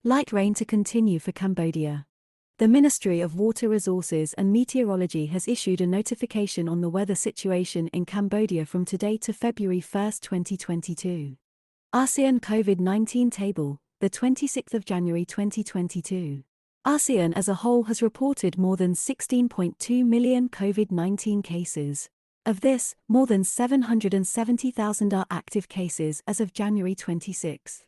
Light rain to continue for Cambodia. The Ministry of Water Resources and Meteorology has issued a notification on the weather situation in Cambodia from today to February 1, 2022. Asean COVID-19 table, the 26th of January 2022. Asean as a whole has reported more than 16.2 million COVID-19 cases. Of this, more than 770,000 are active cases as of January 26.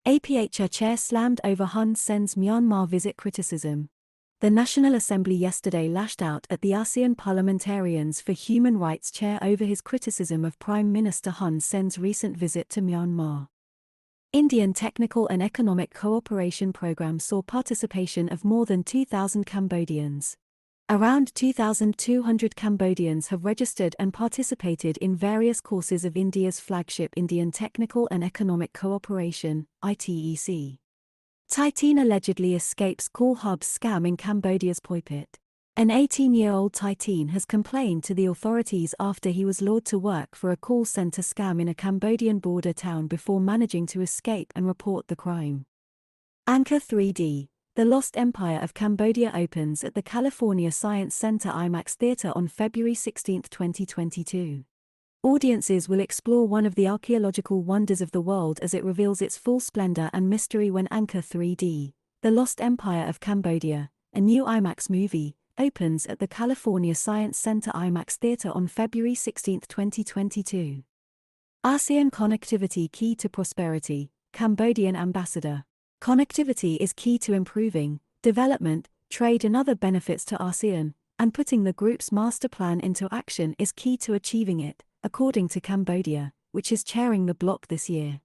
APHR chair slammed over Hun Sen's Myanmar visit criticism. The National Assembly yesterday lashed out at the ASEAN Parliamentarians for Human Rights chair over his criticism of Prime Minister Hun Sen's recent visit to Myanmar. Indian Technical and Economic Cooperation Programme saw participation of more than 2,000 Cambodians. Around 2,200 Cambodians have registered and participated in various courses of India's flagship Indian Technical and Economic Cooperation, ITEC. Titan allegedly escapes call hub scam in Cambodia's Phuket. An 18-year-old Titan has complained to the authorities after he was lured to work for a call center scam in a Cambodian border town before managing to escape and report the crime. Anchor 3D, The Lost Empire of Cambodia opens at the California Science Center IMAX Theater on February 16, 2022. Audiences will explore one of the archaeological wonders of the world as it reveals its full splendor and mystery when Anchor 3D, The Lost Empire of Cambodia, a new IMAX movie, opens at the California Science Center IMAX Theater on February 16, 2022. ASEAN connectivity key to prosperity, Cambodian ambassador. Connectivity is key to improving development, trade and other benefits to ASEAN, and putting the group's master plan into action is key to achieving it, according to Cambodia, which is chairing the bloc this year.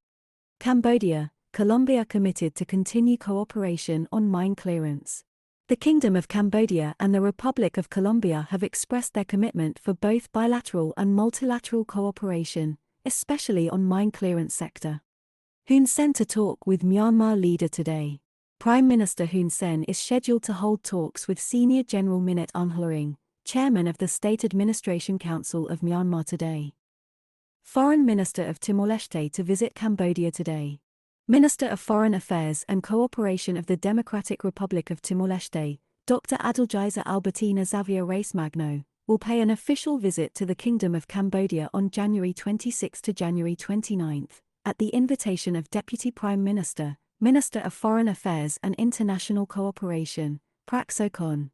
Cambodia, Colombia committed to continue cooperation on mine clearance. The Kingdom of Cambodia and the Republic of Colombia have expressed their commitment for both bilateral and multilateral cooperation, especially on mine clearance sector. Hun Sen to talk with Myanmar leader today. Prime Minister Hun Sen is scheduled to hold talks with Senior General Minit Aung Hlaing, Chairman of the State Administration Council of Myanmar today. Foreign Minister of Timor-Leste to visit Cambodia today. Minister of Foreign Affairs and Cooperation of the Democratic Republic of Timor-Leste, Dr. Adalgisa Albertina Xavier Reis Magno, will pay an official visit to the Kingdom of Cambodia on January 26 to January 29, at the invitation of Deputy Prime Minister, Minister of Foreign Affairs and International Cooperation, Prak Sokhonn.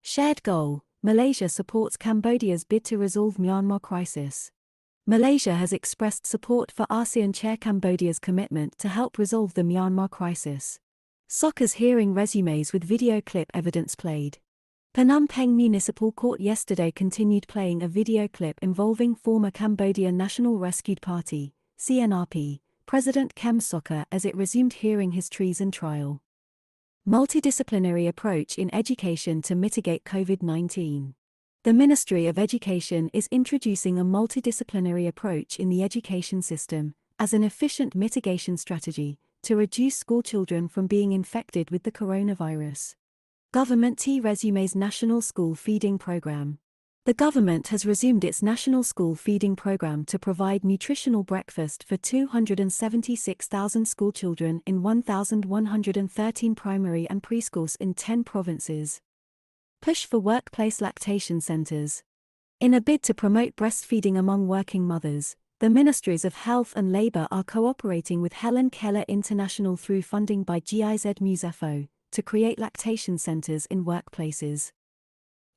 Shared goal, Malaysia supports Cambodia's bid to resolve Myanmar crisis. Malaysia has expressed support for ASEAN Chair Cambodia's commitment to help resolve the Myanmar crisis. Soccer's hearing resumes with video clip evidence played. Phnom Penh Municipal Court yesterday continued playing a video clip involving former Cambodia National Rescue Party, CNRP, President Kem Sokha as it resumed hearing his treason trial. Multidisciplinary approach in education to mitigate COVID-19. The Ministry of Education is introducing a multidisciplinary approach in the education system as an efficient mitigation strategy to reduce schoolchildren from being infected with the coronavirus. Government T-Resume's National School Feeding Program. The government has resumed its National School Feeding Program to provide nutritional breakfast for 276,000 schoolchildren in 1,113 primary and preschools in 10 provinces. Push for workplace lactation centers. In a bid to promote breastfeeding among working mothers, the Ministries of Health and Labour are cooperating with Helen Keller International through funding by GIZ MUSEFO to create lactation centers in workplaces.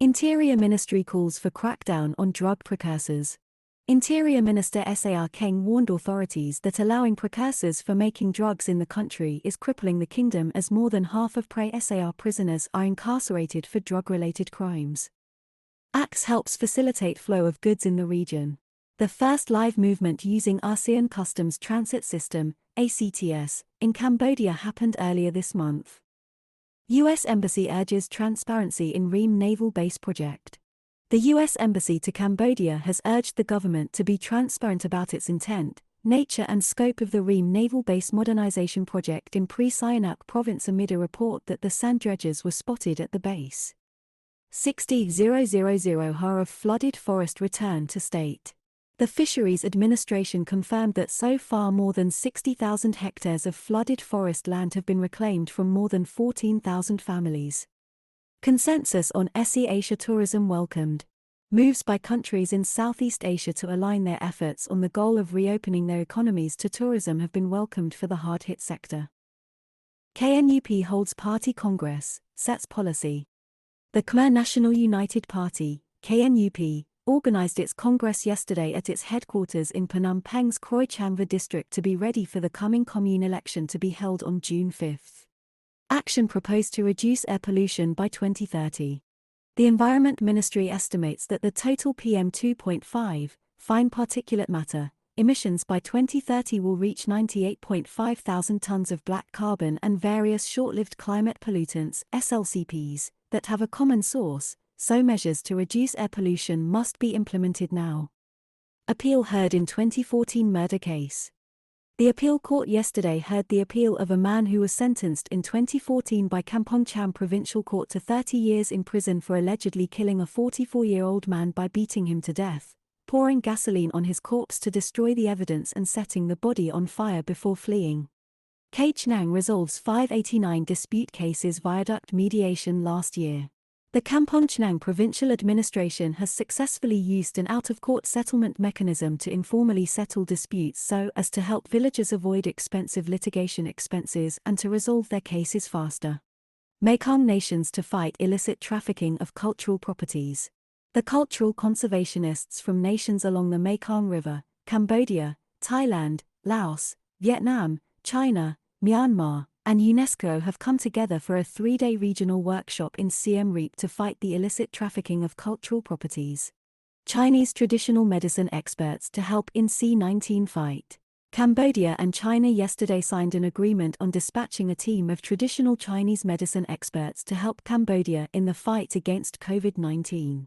Interior Ministry calls for crackdown on drug precursors. Interior Minister SAR Keng warned authorities that allowing precursors for making drugs in the country is crippling the kingdom as more than half of SAR prisoners are incarcerated for drug-related crimes. ACTS helps facilitate flow of goods in the region. The first live movement using ASEAN Customs Transit System, ACTS, in Cambodia happened earlier this month. U.S. Embassy urges transparency in Rheem Naval Base project. The U.S. Embassy to Cambodia has urged the government to be transparent about its intent, nature and scope of the Rheem Naval Base modernization project in Pre-Sihanouk province amid a report that the sand dredgers were spotted at the base. 60,000 ha of flooded forest return to state. The Fisheries Administration confirmed that so far more than 60,000 hectares of flooded forest land have been reclaimed from more than 14,000 families. Consensus on Asia tourism welcomed. Moves by countries in Southeast Asia to align their efforts on the goal of reopening their economies to tourism have been welcomed for the hard-hit sector. KNUP holds party congress, sets policy. The Khmer National United Party, KNUP, organized its congress yesterday at its headquarters in Phnom Penh's Kroi Chamva district to be ready for the coming commune election to be held on June 5. Action proposed to reduce air pollution by 2030. The Environment Ministry estimates that the total PM2.5, fine particulate matter, emissions by 2030 will reach 98.5 thousand tons of black carbon and various short-lived climate pollutants, SLCPs, that have a common source, so measures to reduce air pollution must be implemented now. Appeal heard in 2014 murder case. The appeal court yesterday heard the appeal of a man who was sentenced in 2014 by Kampong Cham Provincial Court to 30 years in prison for allegedly killing a 44-year-old man by beating him to death, pouring gasoline on his corpse to destroy the evidence and setting the body on fire before fleeing. Chnang resolves 589 dispute cases viaduct mediation last year. The Kampong Cham Provincial Administration has successfully used an out-of-court settlement mechanism to informally settle disputes so as to help villagers avoid expensive litigation expenses and to resolve their cases faster. Mekong nations to fight illicit trafficking of cultural properties. The cultural conservationists from nations along the Mekong River, Cambodia, Thailand, Laos, Vietnam, China, Myanmar, and UNESCO have come together for a 3-day regional workshop in Siem Reap to fight the illicit trafficking of cultural properties. Chinese traditional medicine experts to help in C-19 fight. Cambodia and China yesterday signed an agreement on dispatching a team of traditional Chinese medicine experts to help Cambodia in the fight against COVID-19.